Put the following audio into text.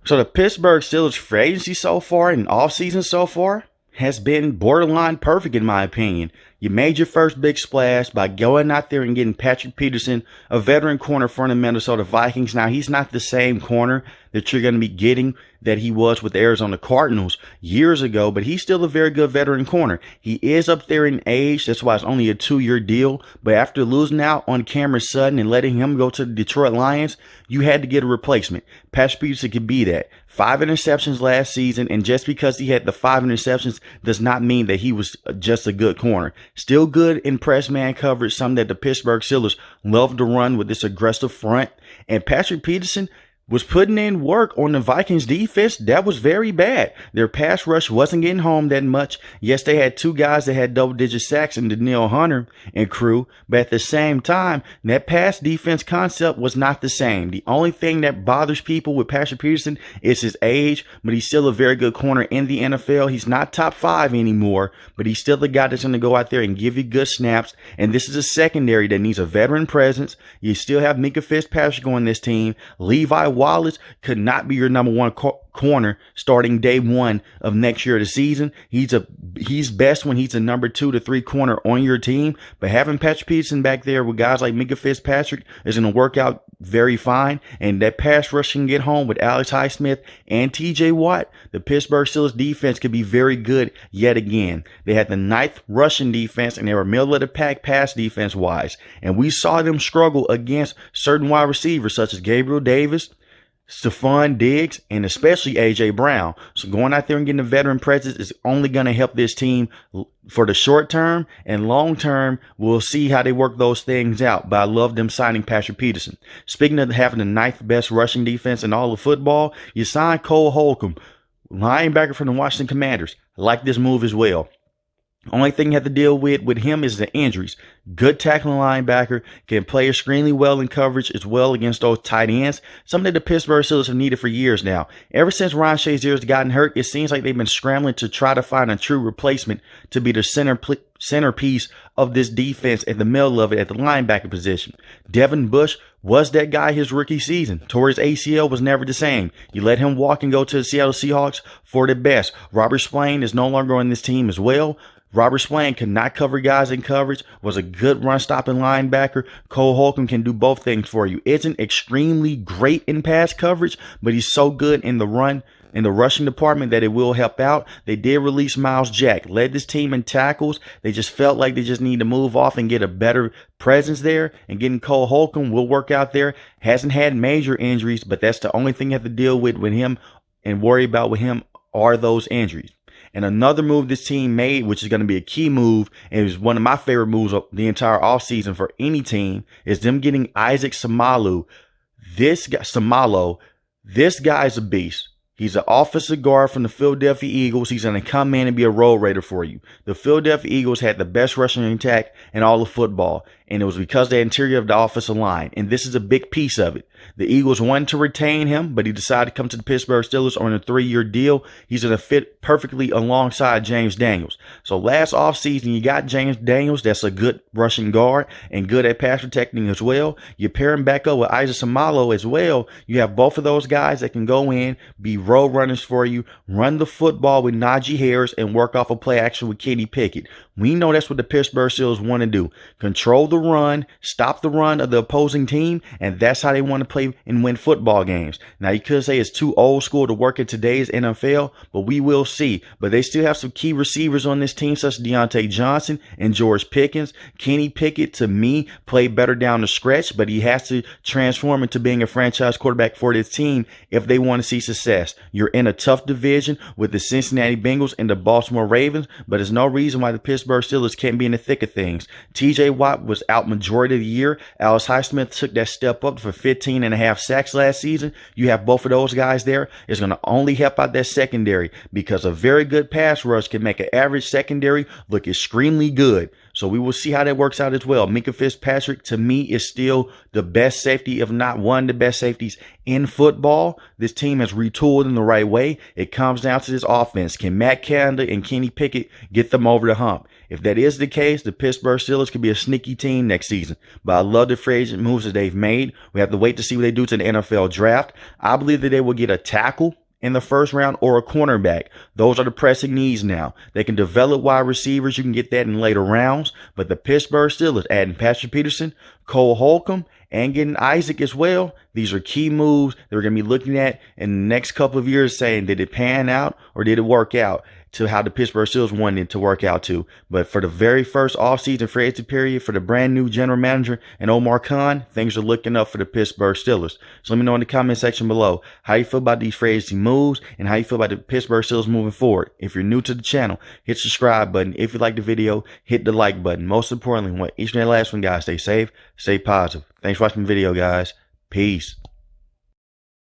So the Pittsburgh Steelers free agency so far and offseason so far has been borderline perfect in my opinion. You made your first big splash by going out there and getting Patrick Peterson, a veteran corner for the Minnesota Vikings. Now, he's not the same corner that you're going to be getting that he was with the Arizona Cardinals years ago, but he's still a very good veteran corner. He is up there in age. That's why it's only a 2-year deal. But after losing out on Cameron Sutton and letting him go to the Detroit Lions, you had to get a replacement. Patrick Peterson could be that. 5 interceptions last season, and just because he had the 5 interceptions does not mean that he was just a good corner. Still good in press man coverage, something that the Pittsburgh Steelers love to run with this aggressive front. And Patrick Peterson was putting in work on the Vikings defense that was very bad. Their pass rush wasn't getting home that much. Yes, they had 2 guys that had double-digit sacks in Danielle Hunter and crew, but at the same time, that pass defense concept was not the same. The only thing that bothers people with Patrick Peterson is his age, but he's still a very good corner in the NFL. He's not top 5 anymore, but he's still the guy that's going to go out there and give you good snaps, and this is a secondary that needs a veteran presence. You still have Minkah Fitzpatrick on this team. Levi Wallace could not be your number 1 corner starting day 1 of next year of the season. He's best when he's a number 2 to 3 corner on your team. But having Patrick Peterson back there with guys like Minkah Fitzpatrick is going to work out very fine. And that pass rush can get home with Alex Highsmith and TJ Watt. The Pittsburgh Steelers defense could be very good yet again. They had the 9th rushing defense and they were middle of the pack pass defense wise. And we saw them struggle against certain wide receivers such as Gabriel Davis, Stephon Diggs, and especially A.J. Brown. So going out there and getting a veteran presence is only going to help this team for the short term, and long term, we'll see how they work those things out. But I love them signing Patrick Peterson. Speaking of having the 9th best rushing defense in all of football, you signed Cole Holcomb, linebacker from the Washington Commanders. I like this move as well. Only thing you have to deal with him is the injuries. Good tackling linebacker, can play extremely well in coverage as well against those tight ends, something that the Pittsburgh Steelers have needed for years now. Ever since Ron Shazier's gotten hurt, it seems like they've been scrambling to try to find a true replacement to be the centerpiece of this defense at the middle of it at the linebacker position. Devin Bush was that guy his rookie season. Tore his ACL, was never the same. You let him walk and go to the Seattle Seahawks for the best. Robert Spillane is no longer on this team as well. Robert Spillane could not cover guys in coverage, was a good run-stopping linebacker. Cole Holcomb can do both things for you. Isn't extremely great in pass coverage, but he's so good in the rushing department that it will help out. They did release Miles Jack, led this team in tackles. They just felt like they just need to move off and get a better presence there. And getting Cole Holcomb will work out there. Hasn't had major injuries, but that's the only thing you have to deal with him and worry about with him are those injuries. And another move this team made, which is going to be a key move, and is one of my favorite moves of the entire offseason for any team, is them getting Isaac Seumalo. This guy is a beast. He's an offensive guard from the Philadelphia Eagles. He's going to come in and be a roll raider for you. The Philadelphia Eagles had the best rushing attack in all of football, and it was because of the interior of the offensive line, and this is a big piece of it. The Eagles wanted to retain him, but he decided to come to the Pittsburgh Steelers on a 3-year deal. He's going to fit perfectly alongside James Daniels. So last offseason, you got James Daniels. That's a good rushing guard and good at pass protecting as well. You pair him back up with Isaac Seumalo as well. You have both of those guys that can go in, be road runners for you, run the football with Najee Harris, and work off a play action with Kenny Pickett. We know that's what the Pittsburgh Steelers want to do. Control the run, stop the run of the opposing team, and that's how they want to play and win football games. Now, you could say it's too old school to work in today's NFL, but we will see. But they still have some key receivers on this team, such as Deontay Johnson and George Pickens. Kenny Pickett, to me, played better down the stretch, but he has to transform into being a franchise quarterback for this team if they want to see success. You're in a tough division with the Cincinnati Bengals and the Baltimore Ravens, but there's no reason why the Pittsburgh Steelers can't be in the thick of things. TJ Watt was out majority of the year. Alex Highsmith took that step up for 15.5 sacks last season. You have both of those guys there. It's going to only help out that secondary, because a very good pass rush can make an average secondary look extremely good. So we will see how that works out as well. Minkah Fitzpatrick, to me, is still the best safety, if not one of the best safeties in football. This team has retooled in the right way. It comes down to this offense. Can Matt Canada and Kenny Pickett get them over the hump? If that is the case, the Pittsburgh Steelers could be a sneaky team next season. But I love the free agent moves that they've made. We have to wait to see what they do to the NFL draft. I believe that they will get a tackle in the first round or a cornerback. Those are the pressing needs now. They can develop wide receivers. You can get that in later rounds. But the Pittsburgh Steelers adding Patrick Peterson, Cole Holcomb, and getting Isaac as well. These are key moves that we're going to be looking at in the next couple of years, saying, did it pan out or did it work out to how the Pittsburgh Steelers wanted it to work out to? But for the very first offseason free agent period for the brand new general manager and Omar Khan, things are looking up for the Pittsburgh Steelers. So let me know in the comment section below how you feel about these free agency moves and how you feel about the Pittsburgh Steelers moving forward. If you're new to the channel, hit the subscribe button. If you like the video, hit the like button. Most importantly, want each and every last one, guys, stay safe, stay positive. Thanks for watching the video, guys. Peace.